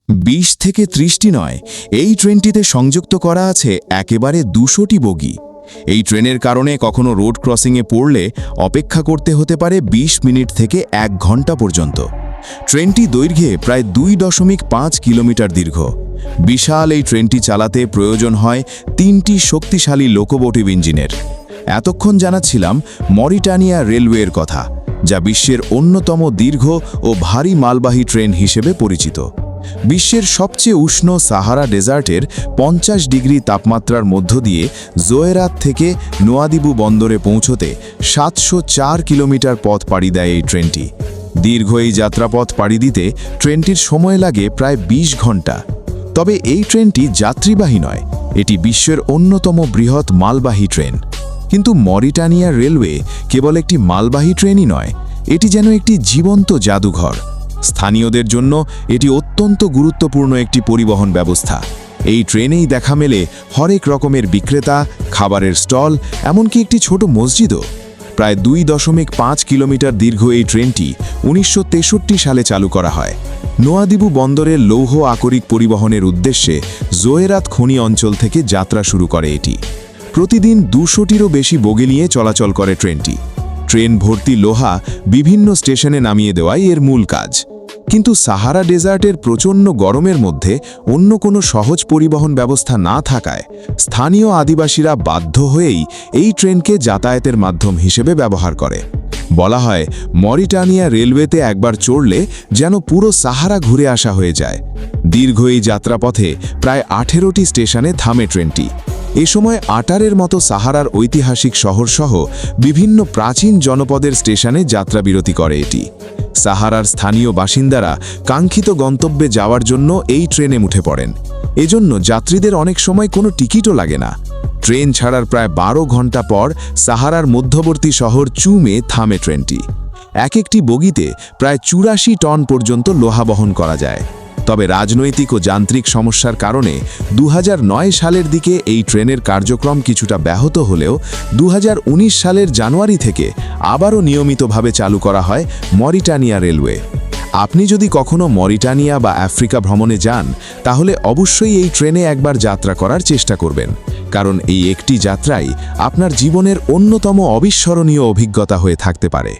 20 থেকে 30টি নয়, এই ট্রেনটিতে সংযুক্ত করা আছে একেবারে 200টি বগি। এই ট্রেনের কারণে কখনো রোড ক্রসিংয়ে পড়লে অপেক্ষা করতে হতে পারে 20 মিনিট থেকে 1 ঘন্টা পর্যন্ত। ট্রেনটি দৈর্ঘ্যে প্রায় 2.5 কিলোমিটার দীর্ঘ। বিশাল এই ট্রেনটি চালাতে প্রয়োজন হয় 3টি শক্তিশালী লোকোমোটিভ ইঞ্জিনের। এতক্ষণ জানাচ্ছিলাম মরিটানিয়া রেলওয়ের কথা, যা বিশ্বের অন্যতম দীর্ঘ ও ভারী মালবাহী ট্রেন হিসেবে পরিচিত। বিশ্বের সবচেয়ে উষ্ণ সাহারা ডেজার্টের 50 ডিগ্রি তাপমাত্রার মধ্য দিয়ে জোয়েরাত থেকে নোয়াদিবু বন্দরে পৌঁছতে 704 কিলোমিটার পথ পাড়ি দেয় এই ট্রেনটি। দীর্ঘ এই যাত্রাপথ পাড়ি দিতে ট্রেনটির সময় লাগে প্রায় 20 ঘন্টা। তবে এই ট্রেনটি যাত্রীবাহী নয়, এটি বিশ্বের অন্যতম বৃহৎ মালবাহী ট্রেন। কিন্তু মরিটানিয়া রেলওয়ে কেবল একটি মালবাহী ট্রেনই নয়, এটি যেন একটি জীবন্ত জাদুঘর। স্থানীয়দের জন্য এটি অত্যন্ত গুরুত্বপূর্ণ একটি পরিবহন ব্যবস্থা। এই ট্রেনেই দেখা মেলে হরেক রকমের বিক্রেতা, খাবারের স্টল, এমনকি একটি ছোট মসজিদও। প্রায় 2.5 কিলোমিটার দীর্ঘ এই ট্রেনটি 1963 সালে চালু করা হয়। নোয়াদিবু বন্দরের লৌহ আকরিক পরিবহনের উদ্দেশ্যে জোয়েরাত খনি অঞ্চল থেকে যাত্রা শুরু করে এটি। প্রতিদিন 200টিরও বেশি বগি নিয়ে চলাচল করে ট্রেনটি। ট্রেন ভর্তি লোহা বিভিন্ন স্টেশনে নামিয়ে দেওয়াই এর মূল কাজ। কিন্তু সাহারা ডেজার্টের প্রচণ্ড গরমের মধ্যে অন্য কোনো সহজ পরিবহন ব্যবস্থা না থাকায় স্থানীয় আদিবাসীরা বাধ্য হয়েই এই ট্রেনকে যাতায়াতের মাধ্যম হিসেবে ব্যবহার করে। বলা হয়, মরিটানিয়া রেলওয়েতে একবার চড়লে যেন পুরো সাহারা ঘুরে আসা হয়ে যায়। দীর্ঘ এই যাত্রাপথে প্রায় 18টি স্টেশনে থামে ট্রেনটি। এ সময় আটারের মতো সাহারার ঐতিহাসিক শহরসহ বিভিন্ন প্রাচীন জনপদের স্টেশনে যাত্রাবিরতি করে এটি। সাহারার স্থানীয় বাসিন্দারা কাঙ্ক্ষিত গন্তব্যে যাওয়ার জন্য এই ট্রেনে উঠে পড়েন। এজন্য যাত্রীদের অনেক সময় কোনো টিকিটও লাগে না। ট্রেন ছাড়ার প্রায় 12 ঘন্টা পর সাহারার মধ্যবর্তী শহর চুমে থামে ট্রেনটি। এক একটি বগিতে প্রায় 84 টন পর্যন্ত লোহা বহন করা যায়। তবে রাজনৈতিক ও যান্ত্রিক সমস্যার কারণে 2009 সালের দিকে এই ট্রেনের কার্যক্রম কিছুটা ব্যাহত হলেও 2019 সালের জানুয়ারি থেকে আবারও নিয়মিতভাবে চালু করা হয় মরিটানিয়া রেলওয়ে। আপনি যদি কখনো মরিটানিয়া বা আফ্রিকা ভ্রমণে যান, তাহলে অবশ্যই এই ট্রেনে একবার যাত্রা করার চেষ্টা করবেন, কারণ এই একটি যাত্রাই আপনার জীবনের অন্যতম অবিস্মরণীয় অভিজ্ঞতা হয়ে থাকতে পারে।